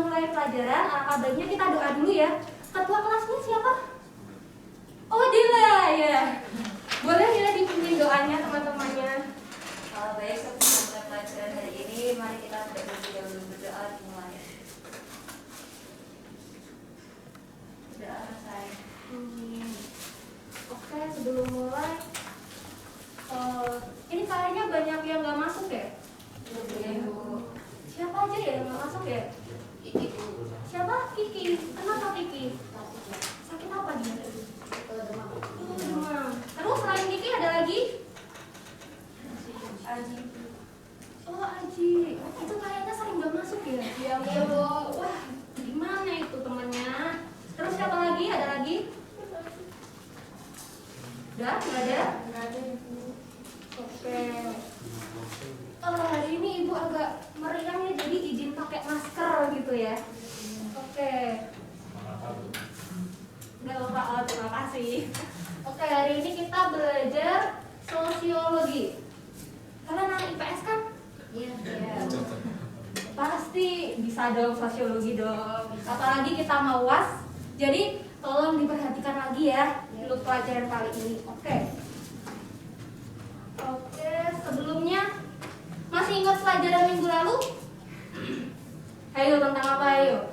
mulai pelajaran, alangkah baiknya kita doa dulu ya. Ketua kelasnya siapa? Oh, Dila ya. Boleh Dila dipimpin doanya teman-temannya. Baik, sebelum mulai pelajaran hari ini, mari kita terlebih dahulu berdoa dimulai. Berdoa saya. Oke, sebelum mulai, ini kayaknya banyak yang nggak masuk ya? Siapa aja ya yang nggak masuk ya? Siapa? Kiki. Kenapa Kiki? Sakit apa dia? Demam. Terus selain Kiki ada lagi? Aji. Oh, Aji. Itu kayaknya sering nggak masuk ya? Iya, Bu. Wah, gimana itu temannya? Terus siapa lagi? Ada lagi? Udah? Nggak ada? Nggak ada. Oke. Hari ini Ibu agak meriang ya, jadi izin pakai masker gitu ya. Oke. Nggak apa-apa, oh, terima kasih. Oke, hari ini kita belajar sosiologi. Kalian anak IPS kan? Iya. Pasti bisa dong sosiologi dong. Apalagi kita mau UAS. Jadi tolong diperhatikan lagi ya untuk pelajaran kali ini. Oke, sebelumnya masih ingat pelajaran minggu lalu? Ayo, tentang apa ayo?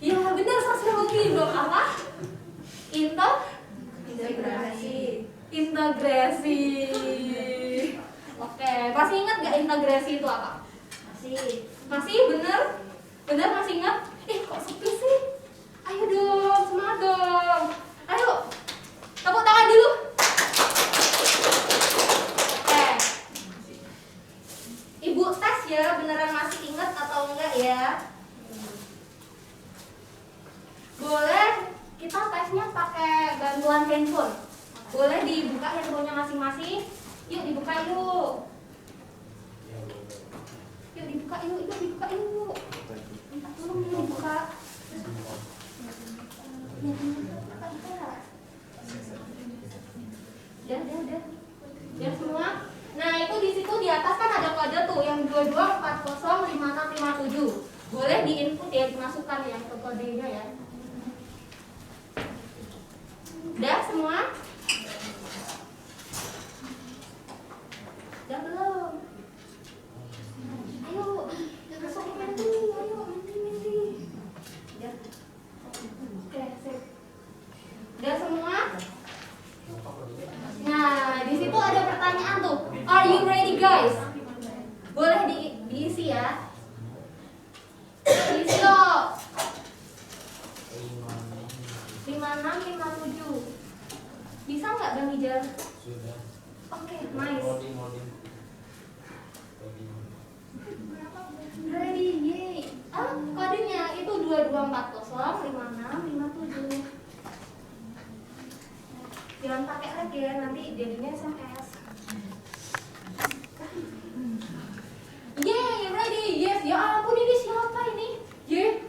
Ya benar, sosiologi dong. Apa? Integrasi. Oke, masih ingat gak integrasi itu apa? Masih bener? Bener masih ingat? Kok sepi sih? Ayo dong, semangat dong. Ayo, tepuk tangan dulu. Oke, Ibu tes ya, beneran masih ingat atau enggak ya? Boleh kita tesnya pakai bantuan handphone. Boleh dibuka handphonenya masing-masing. Yuk dibuka yuk. Yuk dibuka yuk. Minta tolong yuk dibuka. Udah. Udah semua. Nah itu di situ di atas kan ada kode tuh yang 22405657. Boleh diinput ya, dimasukkan yang ke kodenya ya. Udah semua? Udah belum? Ayo, masuk Mendi, ayo Mendi. Udah. Oke, sip. Udah semua? Nah, di situ ada pertanyaan tuh. Are you ready guys? Boleh diisi ya. Diisi loh. 5657. Bisa nggak Bang Ijal? Sudah. Oke, nice. Loading. Ready, yay. Kodenya itu 22405657. Jangan pakai rek ya, nanti jadinya SMS. Yay, ready, yes. Ya ampun, ini siapa ini? Yay.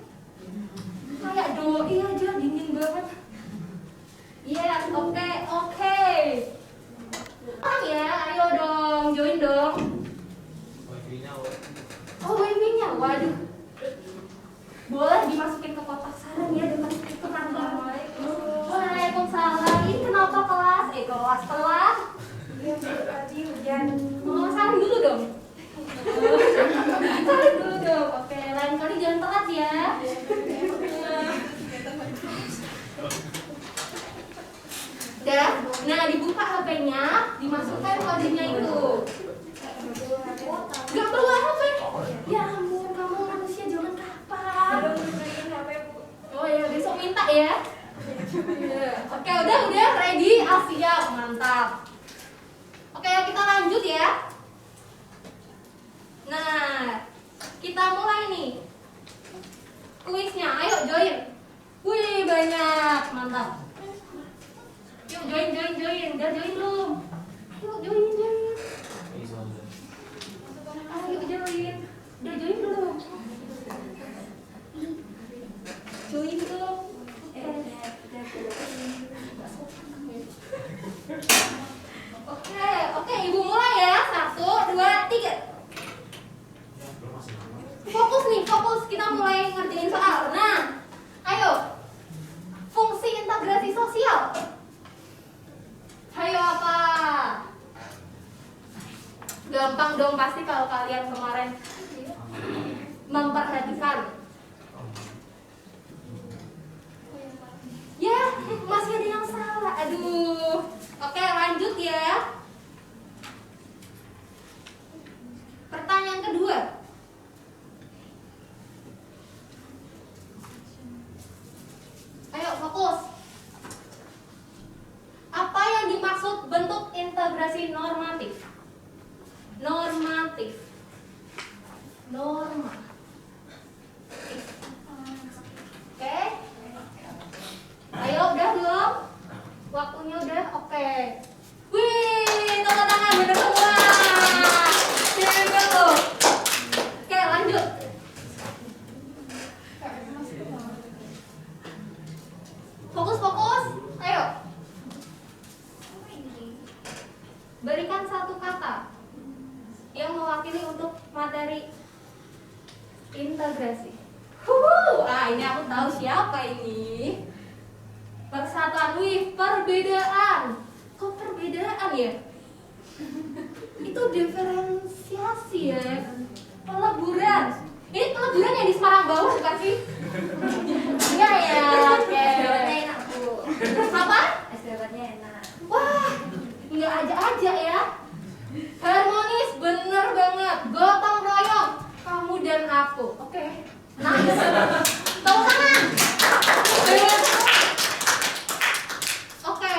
Kayak doi aja, dingin banget. Yes, oke. Ya, ayo dong, join dong. Oh, wifi-nya, waduh. Boleh dimasukin ke kotak saran ya dengan Waalaikumsalam. Ini kenapa kelas? Kelas. Iya, tadi hujan. Oh, salim dulu dong. Salim dulu dong. Oke, lain kali jangan telat ya. Udah. Nah, dibuka HP-nya, dimasukkan kodenya itu. Gak perlu HP. Ya ampun, kamu manusia zaman kapan? Oh ya, besok minta ya. Oke, udah ready, siap, mantap. Oke, kita lanjut ya. Nah, kita mulai nih kuisnya. Ayo join. Wih, banyak, mantap. Yuk join. Udah join belum? Ayo join. Ayo join. Udah join belum? Join belum? Oke, Ibu mulai ya. 1, 2, 3. Fokus belum pasti kalau kalian kemarin memperhatikan. Ya, masih ada yang salah. Aduh. Oke, lanjut ya. Pertanyaan kedua. Ayo fokus. Apa yang dimaksud bentuk integrasi normatif? Normatif. Norma. Oke. Ayo, udah belum? Waktunya udah? Oke. Wih, tepuk tangan bener semua. Jangan. Oke, lanjut. Fokus. Ayo. Berikan satu kata yang mewakili untuk materi integrasi. Ini aku tahu siapa ini. Persatuan, perbedaan. Kok perbedaan ya? Itu diferensiasi ya. Peleburan. Ini peleburan yang di Semarang bawah bukan sih? Enggak ya. Oke. Dawetnya enak Bu. Apa? Es dawetnya enak. Wah, nggak aja ya. Harmonis, bener banget. Gotong royong, kamu dan aku. Oke. Nice. Tepuk tangan. Oke.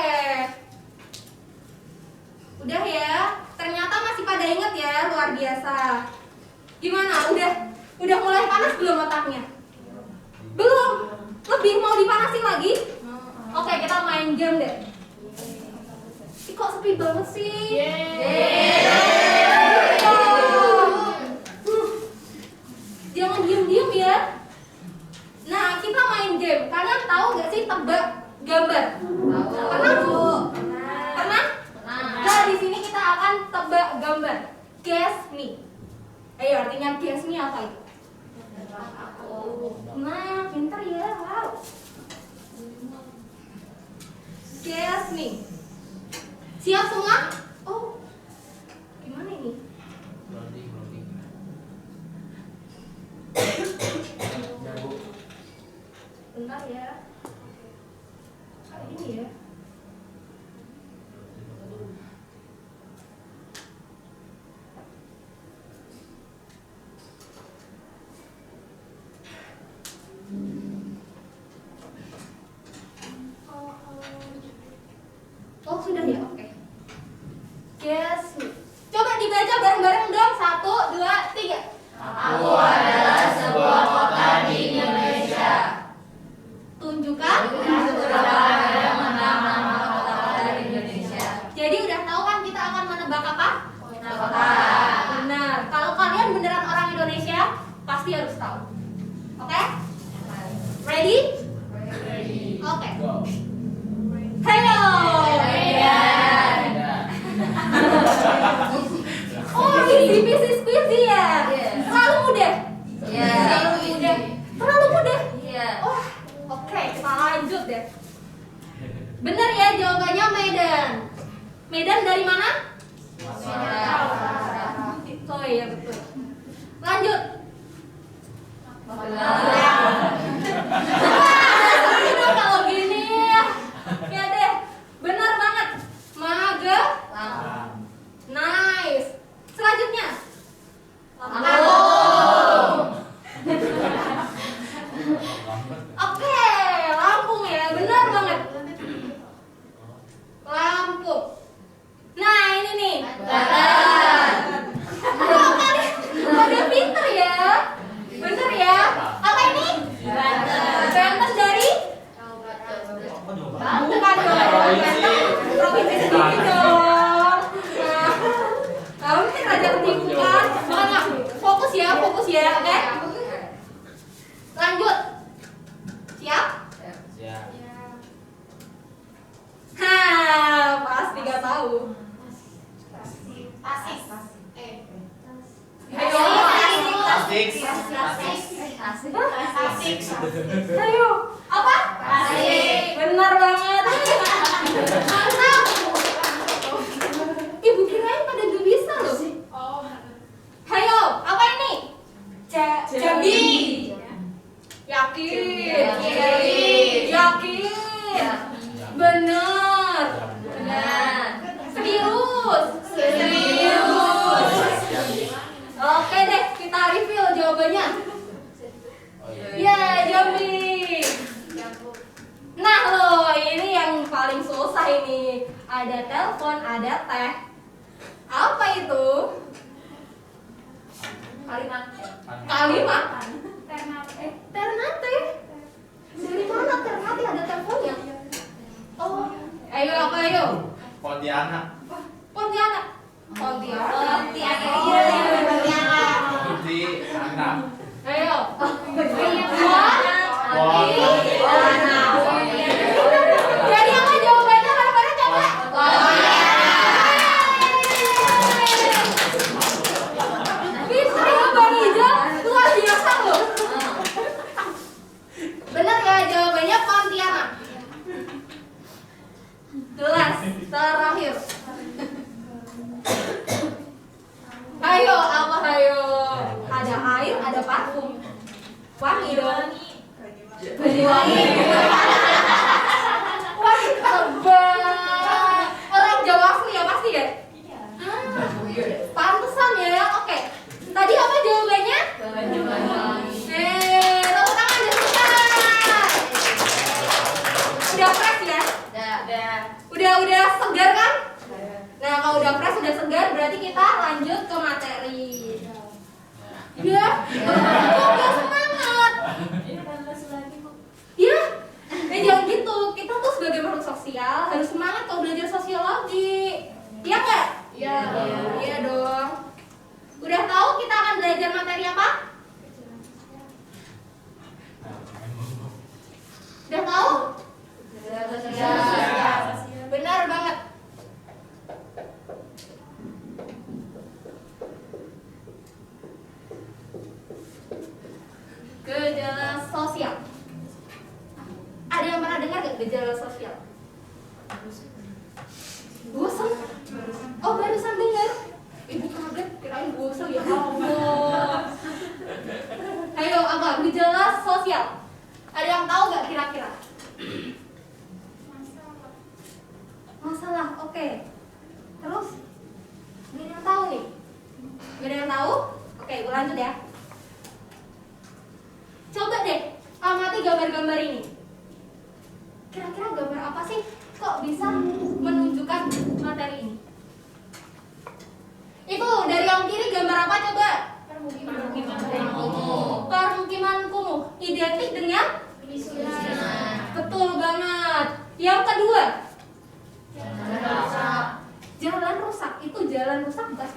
Udah ya. Ternyata masih pada inget ya, luar biasa. Gimana? Udah mulai panas belum otaknya? Belum. Lebih mau dipanasin lagi? Oke, kita main game deh. Kok sepi banget sih? Jangan diem-diem ya. Nah, kita main game. Kalian tahu gak sih tebak gambar? Pernah? Pernah? Nah, di sini kita akan tebak gambar. Guess me. Ayo, artinya guess me apa itu? Nah, pinter ya. Wow. Guess me. Siap semua? Oh, gimana ini? Bentar ya. Kayak ini ya. Oh, sudah ya, oke. Guess me. Coba dibaca bareng-bareng dong. 1, 2, 3. Aku adalah sebuah kota di Indonesia. Tunjukkan Tunjukkan yang menang nama kota-kota di Indonesia. Jadi udah tahu kan kita akan menebak apa? Kota. Benar. Kalau kalian beneran orang Indonesia, pasti harus tahu. Oke? Ready? Oke. Hello. Oh, easy peasy squeezy ya. Terlalu mudah. Terlalu mudah. Oh, oke, kita lanjut deh. Benar ya jawabannya Medan. Medan dari mana? Oh iya betul. Lanjut. Kalau gini ya deh. Benar banget. Magelang. Nice. Selanjutnya. Oke, Lampung ya. Benar banget. Lampung. Nah, ini nih. Oh, kalian pada pinter ya. Bener ya. Apa ini? Banten dari? Bukan dong. Provinsi sendiri dong. Nah, kamu kan raja ketipu kan? Makanya fokus ya, oke? Lanjut. Siap? Hah, pasti gak tahu. Ayo, apa? Benar banget. Mantap. Ibu kirain pada gak bisa loh. Yakin. Yakin. Yakin. Benar. Serius. Oke deh, kita review jawabannya. Ya, Jambi. Nah loh, ini yang paling susah ini. Ada telepon, ada teh. Apa itu? Kalimat. Kalimat. Ternate. Dari mana Ternate ada teleponnya? Oh, ayo apa ayo? Pontianak. Pontianak. Pontianak. Pontianak. Kunci anak. Ayo. Jadi apa jawabannya? Pada coba. Bisa ya Bang Ijal, luar biasa loh. Benar ya jawabannya Pontianak. Gelas terakhir. Ayo, apa ayo? Ada air, ada parfum. Wangi dong. Wangi. Wangi tebal. Orang Jawa asli ya pasti ya? Pantesan ya. Oke. Tadi apa jawabannya? Tepuk tangan dan semangat. Udah fresh ya? Udah segar kan? Nah, kalau udah fresh, udah segar, berarti kita lanjut ke materi. Iya? Kok udah semangat? Iya? Jangan gitu. Kita tuh sebagai makhluk sosial harus semangat kalau belajar sosiologi. Iya nggak? Iya. Iya dong. Udah tahu kita akan belajar materi apa? Udah tahu? Benar banget. Gejala sosial. Ada yang pernah dengar gak gejala sosial? Bosan? Oh, barusan dengar. Ibu kaget, kirain bosan ya Allah. Ayo, apa? Gejala sosial. Ada yang tahu gak kira-kira? Masalah, oke. Terus? Gak ada yang tahu nih? Gak ada yang tahu? Oke, gue lanjut ya. Coba deh, amati gambar-gambar ini. Kira-kira gambar apa sih kok bisa menunjukkan materi ini? Itu dari yang kiri gambar apa coba? Permukiman kumuh. Identik dengan? Betul banget. Yang kedua? Jalan rusak. Itu jalan rusak bukan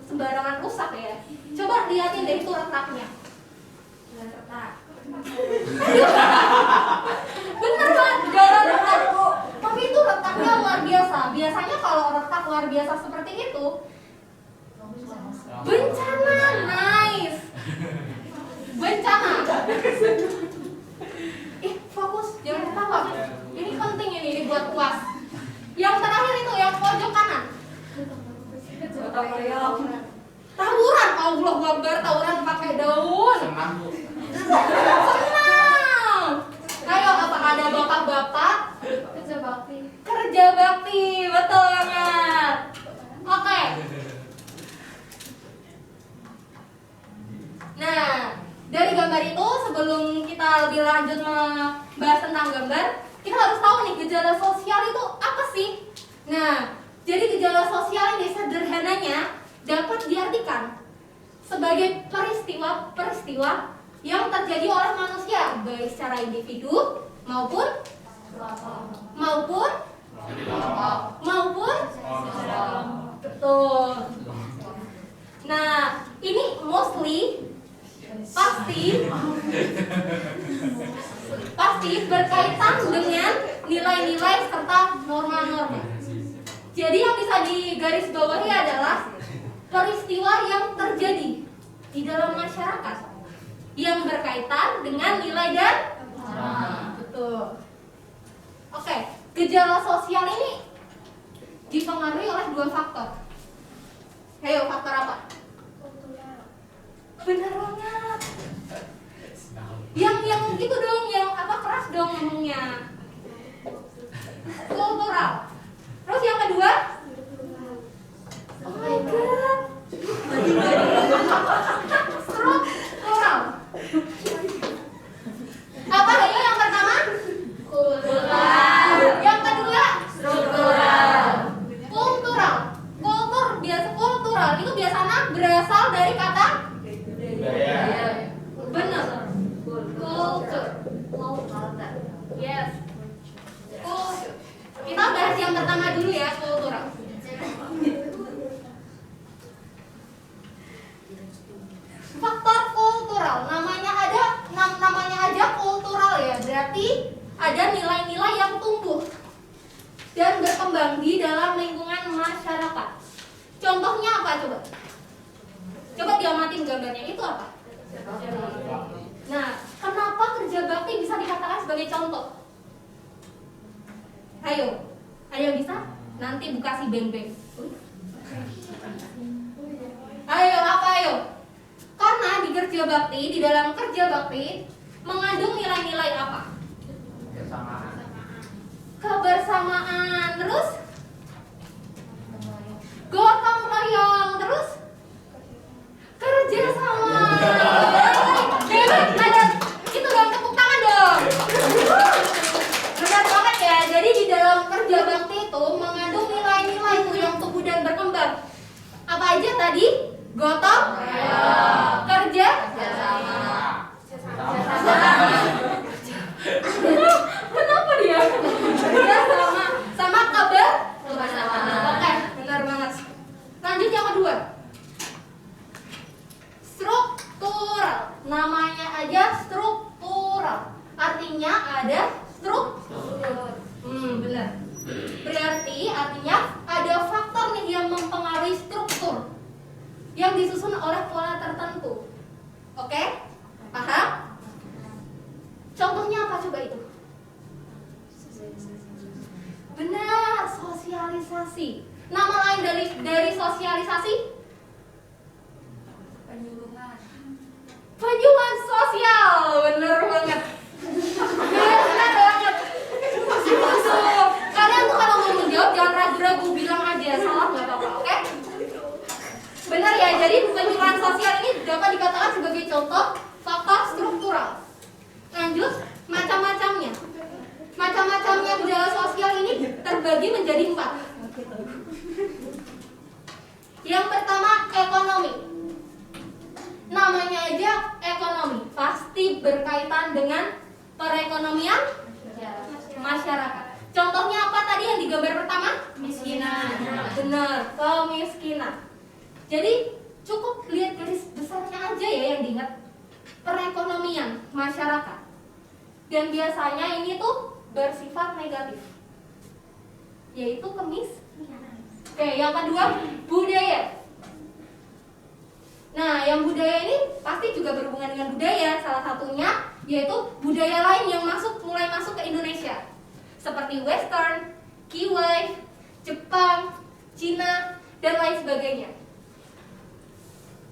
sembarangan rusak ya. Coba lihatin deh itu retaknya. Bener banget, jalan retak. Tapi itu retaknya luar biasa. Biasanya kalau retak luar biasa seperti itu bencana, nice. Bencana. Fokus, jangan ketawa. Ini penting ini buat UAS. Yang terakhir itu yang pojok kanan. Tawuran, Allah Akbar, tawuran pakai daun. Senang Bu. Senang. Ayo, apakah ada bapak-bapak? Kerja bakti, betul banget. Oke. Nah, dari gambar itu sebelum kita lebih lanjut membahas tentang gambar, kita harus tahu nih gejala sosial itu apa sih? Nah, jadi gejala sosial ini sederhananya dapat diartikan sebagai peristiwa-peristiwa yang terjadi oleh manusia baik secara individu maupun betul. Nah, ini mostly pasti berkaitan dengan nilai-nilai serta norma-norma. Jadi yang bisa digarisbawahi adalah peristiwa yang terjadi di dalam masyarakat yang berkaitan dengan nilai dan betul. Oke, gejala sosial ini dipengaruhi oleh dua faktor. Ayo, faktor apa? Benar banget. Yang itu dong, yang apa keras dong ngomongnya. Kultural. Terus yang kedua? Oh my god. Struktural. Apa ayo yang pertama? Kultural. Yang kedua? Struktural. Kultural. Kultural itu biasanya berasal dari kata Budaya. benar. Culture. Yes. Culture. Kita bahas yang pertama dulu ya, kultural. Faktor kultural, namanya aja kultural ya, berarti ada nilai-nilai yang tumbuh dan berkembang di dalam lingkungan masyarakat. Contohnya apa coba? Coba diamatin gambarnya, itu apa? Nah, kenapa kerja bakti bisa dikatakan sebagai contoh? Ayo bisa? Nanti buka si beng-beng. Ayo. Karena di kerja bakti, di dalam kerja bakti mengandung nilai-nilai apa? Kebersamaan, terus gotong royong, terus kerja sama. Ada itu dong, tepuk tangan dong. Benar banget ya. Jadi di dalam kerja bakti itu mengandung nilai-nilai itu yang tumbuh dan berkembang. Apa aja tadi? Gotong royong, kerja kenapa dia? Kerja sama kabar kebersamaan. Oke, benar banget. Lanjut yang kedua. Struktural. Namanya aja struktural. Artinya ada struktur. Benar. Berarti artinya ada faktor nih yang mempengaruhi struktur yang disusun oleh pola tertentu. Oke? Paham? Contohnya apa coba itu? Benar, sosialisasi. Nama lain dari sosialisasi? Penyuluhan sosial. Bener banget. Bener banget. Kalian tuh kalau mau menjawab jangan ragu-ragu, bilang aja, salah nggak apa-apa, oke? Benar ya, jadi penyuluhan sosial ini dapat dikatakan sebagai contoh faktor struktural. Lanjut, macam-macamnya. Macam-macamnya budaya sosial ini terbagi menjadi 4. Yang pertama, ekonomi. Namanya aja ekonomi, pasti berkaitan dengan perekonomian masyarakat. Contohnya apa tadi yang digambar pertama? Kemiskinan. Benar, kemiskinan. Jadi cukup lihat garis besarnya aja ya yang diingat, perekonomian masyarakat. Dan biasanya ini tuh bersifat negatif, yaitu kemiskinan. Oke, yang kedua, budaya. Nah, yang budaya ini pasti juga berhubungan dengan budaya. Salah satunya yaitu budaya lain yang mulai masuk ke Indonesia, seperti Western, Kiwai, Jepang, Cina, dan lain sebagainya.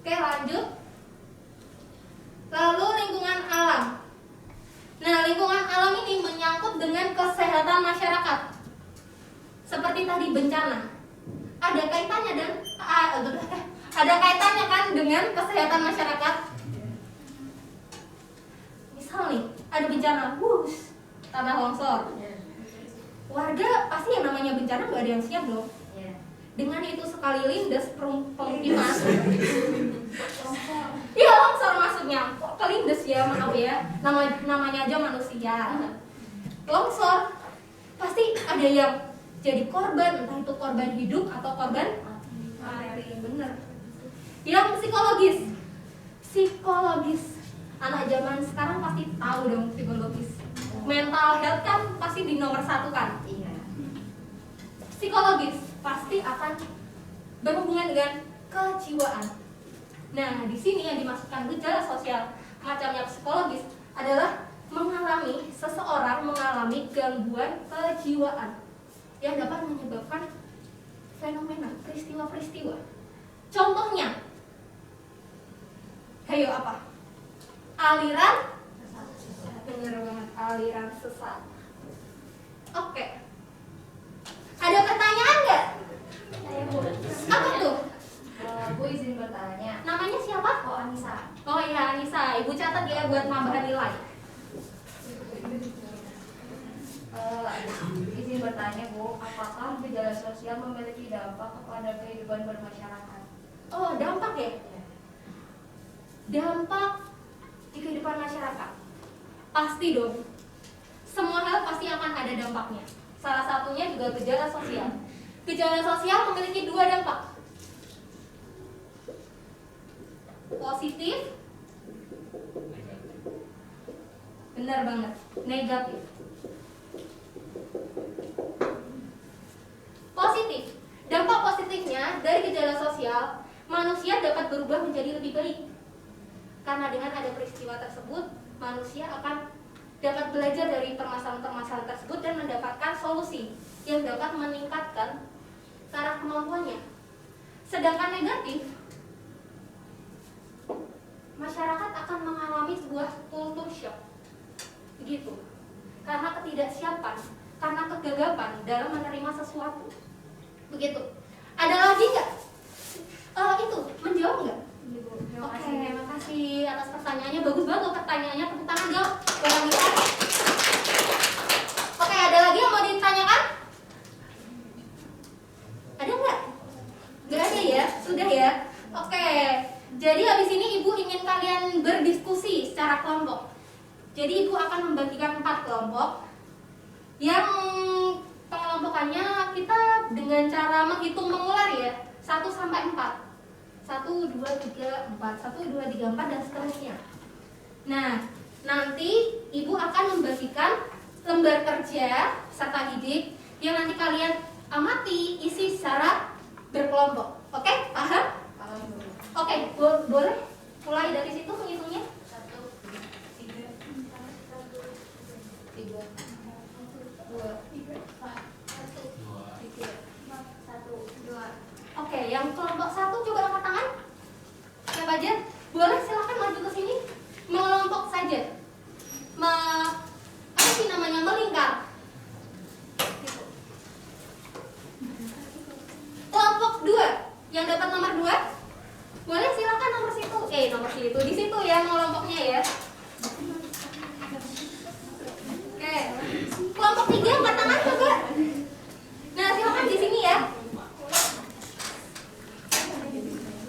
Oke, lanjut. Lalu lingkungan alam. Nah, lingkungan alam ini menyangkut dengan kesehatan masyarakat. Seperti tadi bencana. Ada kaitannya kan dengan kesehatan masyarakat. Misal nih, ada bencana, tanah longsor. Warga pasti yang namanya bencana nggak ada yang siap dong. Dengan itu sekali lindes pemukiman. Iya, longsor maksudnya. Kok kelindes ya, maaf ya. Namanya aja manusia. Longsor pasti ada yang jadi korban, entah itu korban hidup atau korban mati. Bener. Yang psikologis. Anak zaman sekarang pasti tahu dong psikologis. Mental health kan pasti di nomor 1 kan. Psikologis pasti akan berhubungan dengan kejiwaan. Nah, di sini yang dimasukkan gejala sosial macamnya psikologis adalah seseorang mengalami gangguan kejiwaan yang dapat menyebabkan fenomena, peristiwa-peristiwa. Contohnya, ayo apa? Aliran bener banget, aliran sesat. Oke. Ada pertanyaan nggak? Saya Bu. Apa tuh? Bu izin bertanya. Namanya siapa? Oh, Anissa. Oh iya Anissa, Ibu catat ya buat tambahan nilai. Izin bertanya Bu, apakah gejala sosial memiliki dampak kepada kehidupan bermasyarakat? Oh, dampak ya? Dampak di kehidupan masyarakat. Pasti dong. Semua hal pasti akan ada dampaknya. Salah satunya juga gejala sosial. Gejala sosial memiliki dua dampak. Positif, benar banget. Negatif. Positif. Dampak positifnya dari gejala sosial, manusia dapat berubah menjadi lebih baik. Karena dengan ada peristiwa tersebut, manusia akan dapat belajar dari permasalahan-permasalahan tersebut dan mendapatkan solusi yang dapat meningkatkan taraf kemampuannya. Sedangkan negatif, masyarakat akan mengalami sebuah culture shock. Begitu. Karena ketidaksiapan, karena kegagapan dalam menerima sesuatu. Begitu. Ada lagi nggak? Itu menjawab nggak? Oke, makasih atas pertanyaannya. Bagus banget loh pertanyaannya. Tepuk tangan dong. Oke, ada lagi yang mau ditanyakan? Ada nggak? Nggak ada ya? Sudah ya? Oke. Jadi habis ini Ibu ingin kalian berdiskusi secara kelompok. Jadi Ibu akan membagikan 4 kelompok. Yang pengelompokannya kita dengan cara menghitung mengular ya, 1 sampai 4. 1, 2, 3, 4, 1, 2, 3, 4 dan seterusnya. Nah, nanti Ibu akan membagikan lembar kerja serta ide yang nanti kalian amati isi secara berkelompok. Oke, paham? Paham Bu. Oke, boleh mulai dari situ menghitungnya. 1, 3, 4, 3, 2, 3, 1, 2. Oke, yang kelompok 1 coba angkat tangan. Siapa aja? Boleh silakan maju ke sini. Mengelompok saja. Apa sih namanya? Melingkar. Gitu. Kelompok 2 yang dapat nomor 2. Boleh silakan nomor situ. Nomor situ. Di situ ya kelompoknya ya. Oke. Kelompok 3 angkat tangan coba. Nah, silakan di sini ya.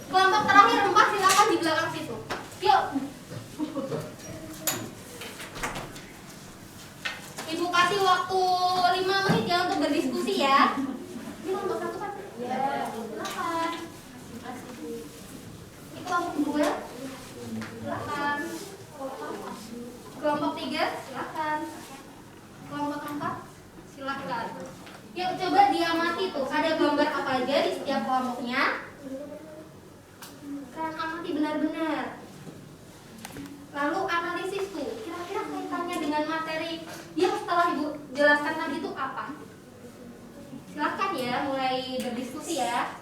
Kelompok terakhir 4 silakan di belakang situ. Yuk. Ibu kasih waktu 5 menit ya untuk berdiskusi ya. Ini kelompok 1 kan? Ya. Silakan. Ini kelompok 2. Silakan. Kelompok 3 silakan. Kelompok 4 silakan. Yuk coba diamati tuh, ada gambar apa aja di setiap kelompoknya. Kalian amati benar-benar. Lalu analisis tuh, kira-kira kaitannya dengan materi yang setelah Ibu jelaskan tadi itu apa? Silakan ya, mulai berdiskusi ya.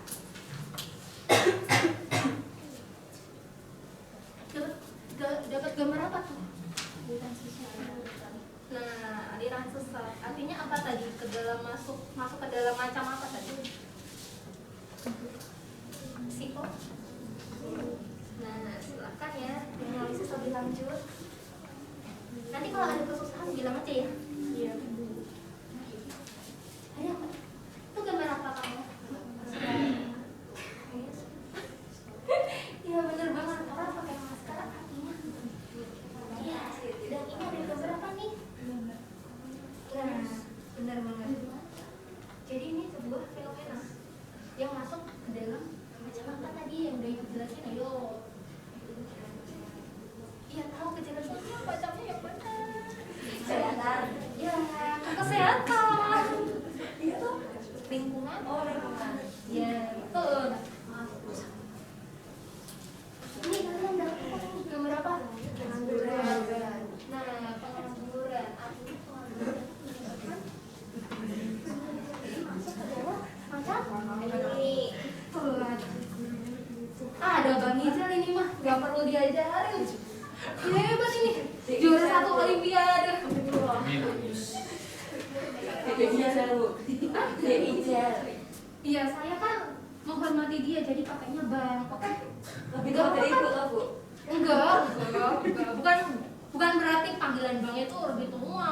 Dapat gambar apa tuh? Nah, aliran sesat. Artinya apa tadi? Ke dalam masuk ke dalam macam apa tadi? Psiko. Nah, silakan ya analisis lebih lanjut. Nanti kalau ada kesusahan bilang aja ya. Iya. Ada apa? Itu gambar apa kamu? Iya bener banget, orang pakai masker artinya. Iya. Dan ini ada gambar apa nih? Nah, bener banget. Jadi ini sebuah fenomena yang masuk ke dalam macam apa tadi yang udah Ibu jelasin. Ayo. Iya tahu kejelasan macamnya yang mana? Kesehatan. Ya, kesehatan. Itu lingkungan. Oh, lingkungan. Ya, betul. Ini kalian dapat gambar apa? Pengangguran. Nah, pengangguran. Artinya pengangguran. Masuk ke dalam macam ini. Ada Bang Ijal ini mah, nggak perlu diajarin. Hebat ini. Juara 1 Olimpiade. Iya, saya kan menghormati dia jadi pakainya bang. Oke. Lebih tua dari ibu lah, Bu. Enggak. Bukan berarti panggilan bang itu lebih tua.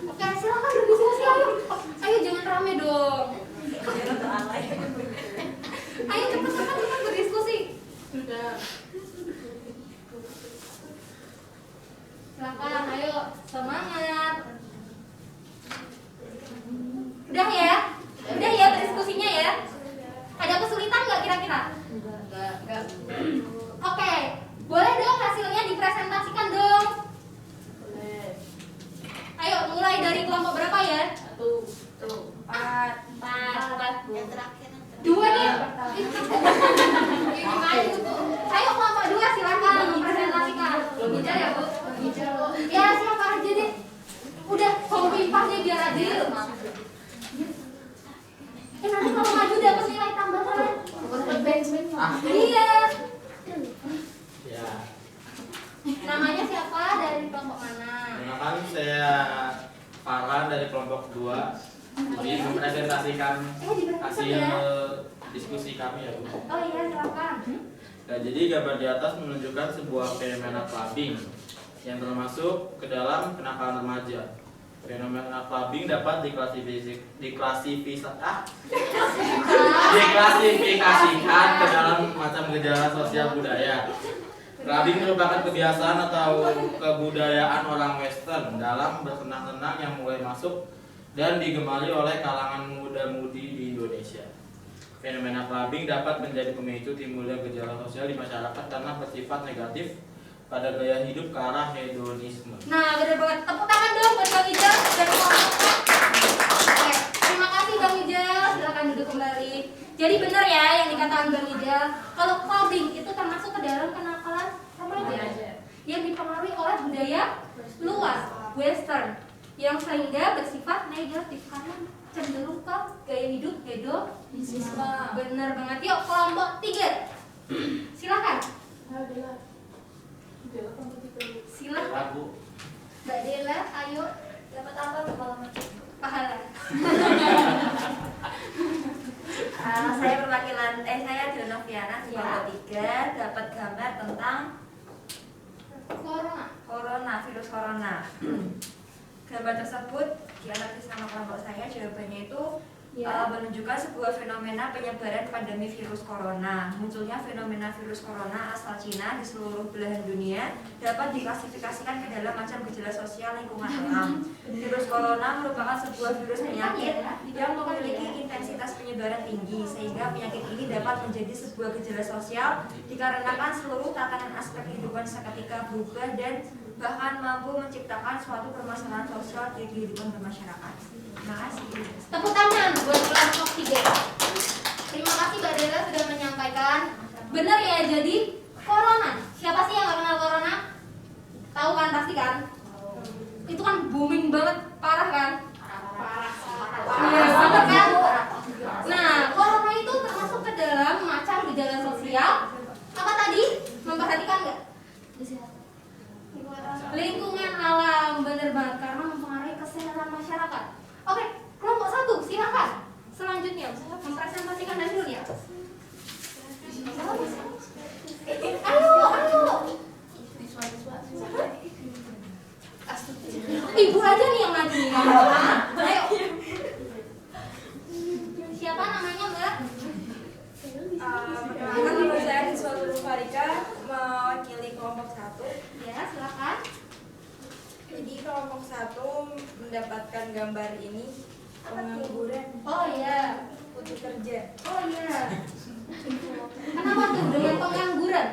Oke, silakan berdiskusi ayo. Ayo jangan rame dong. Ayo cepat berdiskusi. Sudah. Silakan, ayo semangat. Udah ya berdiskusinya ya. Ada kesulitan nggak kira-kira? Enggak. Oke, boleh dong hasilnya dipresentasikan dong. Boleh. Ayo mulai dari kelompok berapa ya? 4. Yang terakhir. 2 nih. Ayo kelompok 2 silakan mempresentasikan. Hijau ya Bu? Hijau. Ya siapa aja deh. Udah hobi pasnya biar adil. Nanti kalau maju dapat nilai tambahan. Iya. Ya. Namanya siapa dari kelompok mana? Kenalkan saya Farhan dari kelompok 2. Jadi mempresentasikan hasil diskusi kami ya Bu. Oh iya silakan. Nah, jadi gambar di atas menunjukkan sebuah fenomena clubbing yang termasuk ke dalam kenakalan remaja. Fenomena clubbing dapat diklasifikasikan ke dalam macam gejala sosial budaya. Clubbing merupakan kebiasaan atau kebudayaan orang Western dalam bersenang-senang yang mulai masuk dan digemari oleh kalangan muda-mudi di Indonesia. Fenomena clubbing dapat menjadi pemicu timbulnya gejala sosial di masyarakat karena bersifat negatif pada gaya hidup ke arah hedonisme. Nah, benar banget. Tepuk tangan dong buat Bang Ijal dan kelompoknya. Oke, terima kasih Bang Ijal. Silakan duduk kembali. Jadi benar ya yang dikatakan Bang Ijal, kalau clubbing itu termasuk ke dalam kenakalan remaja yang dipengaruhi oleh budaya luar, Western, yang sehingga bersifat negatif karena cenderung ke gaya hidup hedonisme. Benar banget. Yuk kelompok 3. Silakan. Silakan. Bu. Mbak Dela, ayo. Dapat apa kalau macam? Pahala. Saya perwakilan saya Denoviana di kelompok 3 dapat gambar tentang virus corona. Gambar tersebut dianalisis sama kelompok saya, jawabannya itu menunjukkan sebuah fenomena penyebaran pandemi virus corona. Munculnya fenomena virus corona asal Cina di seluruh belahan dunia dapat diklasifikasikan ke dalam macam gejala sosial lingkungan alam. Virus corona merupakan sebuah virus penyakit yang memiliki intensitas penyebaran tinggi, sehingga penyakit ini dapat menjadi sebuah gejala sosial dikarenakan seluruh tatanan aspek kehidupan seketika berubah dan bahkan mampu menciptakan suatu permasalahan sosial di kehidupan bermasyarakat. Terima kasih. Tepuk tangan buat kelompok 3. Terima kasih Mbak Dela sudah menyampaikan. Benar ya, jadi corona. Siapa sih yang gak kenal corona? Tahu kan pasti kan? Itu kan booming banget, parah kan? Parah. Iya, benar kan? Nah, corona itu termasuk ke dalam macam gejala sosial. Apa tadi? Memperhatikan nggak? Lingkungan alam, bener banget, karena mempengaruhi kesehatan masyarakat. Oke, kelompok 1, silakan. Selanjutnya, mempresentasikan hasilnya. Ayo. Ibu aja nih yang maju nih. Ayo. Siapa namanya Mbak? Perkenalkan nama saya Niswa Farika, mewakili kelompok 1. Ya, silakan. Jadi kelompok 1 mendapatkan gambar ini pengangguran Oh iya. untuk kerja. Oh iya. Kenapa tuh dengan pengangguran?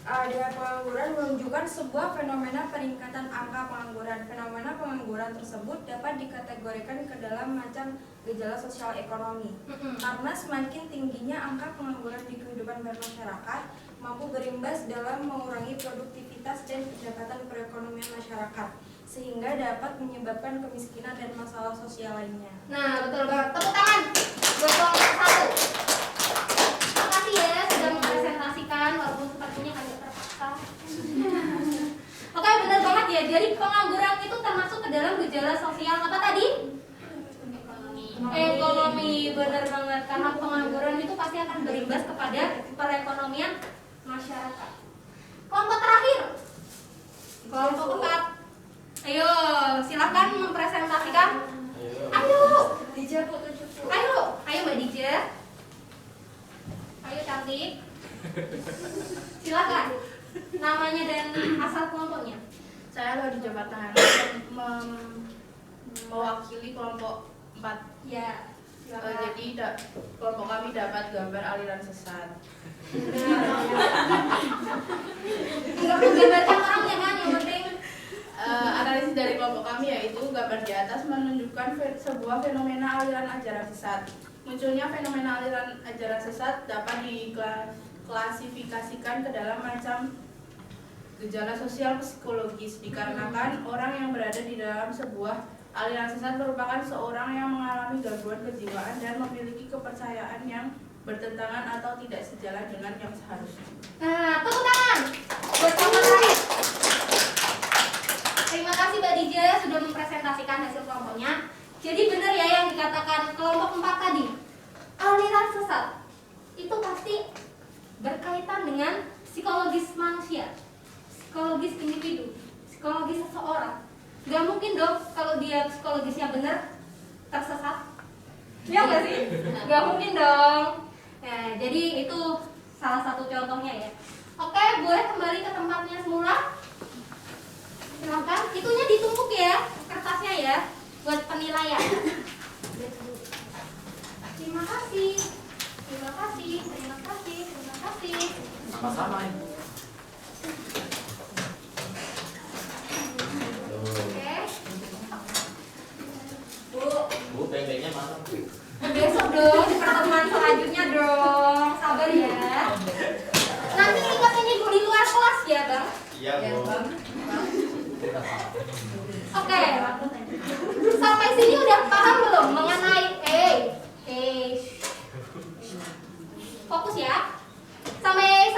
Dengan pengangguran menunjukkan sebuah fenomena peningkatan angka pengangguran. Fenomena pengangguran tersebut dapat dikategorikan ke dalam macam gejala sosial ekonomi. Karena semakin tingginya angka pengangguran di kehidupan bermasyarakat, mampu berimbas dalam mengurangi produktivitas dan pendapatan perekonomian masyarakat, sehingga dapat menyebabkan kemiskinan dan masalah sosial lainnya. Nah, betul banget. Tepuk tangan buat kelompok 1. Terima kasih ya sudah mempresentasikan walaupun Oke, benar banget ya. Jadi pengangguran itu termasuk ke dalam gejala sosial apa tadi? Ekonomi, benar banget. Karena pengangguran itu pasti akan berimbas kepada perekonomian masyarakat. Kelompok terakhir, kelompok keempat. Ayo, silakan mempresentasikan. Ayo, Dija, ayo Mbak Dija. Ayo cantik. Silakan. Namanya dan asal kelompoknya. Saya Lodi Jabatan mewakili kelompok 4. Ya, silakan. Jadi kelompok kami dapat gambar aliran sesat. Enggak perlu gambarkan orangnya kan, yang penting Analisis dari kelompok kami yaitu gambar di atas menunjukkan sebuah fenomena aliran ajaran sesat. Munculnya fenomena aliran ajaran sesat dapat diklasifikasikan ke dalam macam gejala sosial psikologis dikarenakan orang yang berada di dalam sebuah aliran sesat merupakan seorang yang mengalami gangguan kejiwaan dan memiliki kepercayaan yang bertentangan atau tidak sejalan dengan yang seharusnya. Nah, tepuk tangan buat kelompok lain. Terima kasih Mbak Dija sudah mempresentasikan hasil kelompoknya. Jadi benar ya yang dikatakan kelompok 4 tadi. Aliran sesat itu pasti berkaitan dengan psikologis manusia, psikologis individu, psikologis seseorang. Gak mungkin dong kalau dia psikologisnya benar tersesat. Ya nggak sih? Gak mungkin dong. Nah, jadi itu salah satu contohnya ya. Oke, boleh kembali ke tempatnya semula. Silakan, itunya ditumpuk ya, kertasnya ya, buat penilaian. Terima kasih. Terima kasih. Terima kasih. Terima kasih. Sama-sama ya. Oke. Bu, beng-bengnya mana? Besok dong, di pertemuan selanjutnya dong. Sabar ya. Nanti ingat ini di luar kelas ya, Bang. Iya, Bu. Oke. Sampai sini udah paham belum mengenai fokus ya. Sampai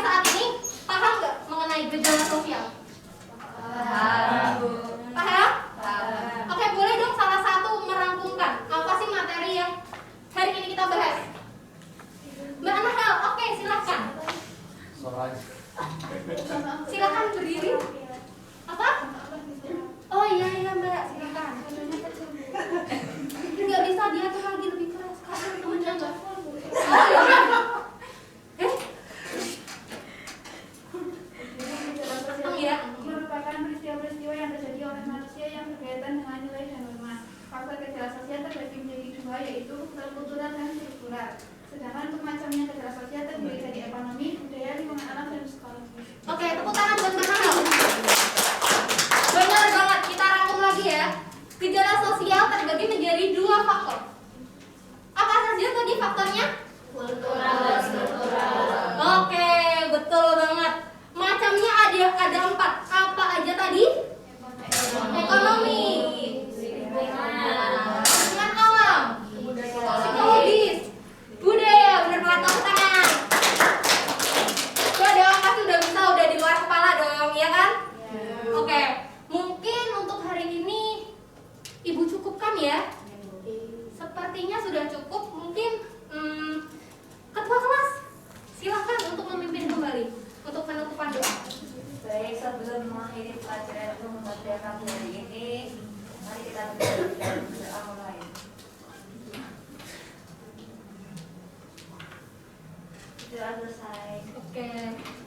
saat ini paham nggak mengenai gejala sosial? Paham. Paham? Oke, boleh dong salah satu merangkumkan apa sih materi yang hari ini kita bahas? Mbak Anahel, oke silakan. Silakan berdiri. Apa? Oh iya Mbak, silakan. Nggak bisa diatur lagi lebih keras karena temennya nggak full. Oh iya. Ya. Merupakan peristiwa-peristiwa yang terjadi oleh manusia yang berkaitan dengan nilai dan norma. Faktor gejala sosial terbagi menjadi dua, yaitu kultural dan struktural. Sedangkan untuk macamnya gejala sosial terdiri dari ekonomi, budaya, lingkungan alam, dan psikologi. Oke, tepuk tangan buat Mbak Anahel. Benar banget, kita rangkum lagi ya. Gejala sosial terbagi menjadi dua faktor. Apa saja tadi faktornya? Kultural dan struktural. Oke, betul banget. Macamnya ada 4. Apa aja tadi? Ekonomi, lingkungan alam, psikologis, budaya. Benar banget, tepuk tangan. Udah dong, pasti udah bisa, udah di luar kepala dong, ya kan? Oke, mungkin untuk hari ini Ibu cukupkan ya. Sepertinya sudah cukup. Mungkin ketua kelas silakan untuk memimpin kembali untuk penutupan doa. Baik, sebelum mengakhiri pelajaran untuk membaca kamu hari ini, mari kita berdoa mulai. Doa selesai. Oke,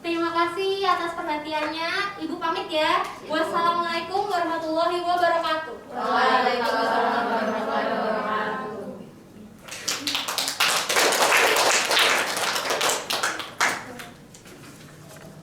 terima kasih atas perhatiannya. Ibu pamit ya. Wassalamualaikum warahmatullahi wabarakatuh. Waalaikumsalam warahmatullahi wabarakatuh.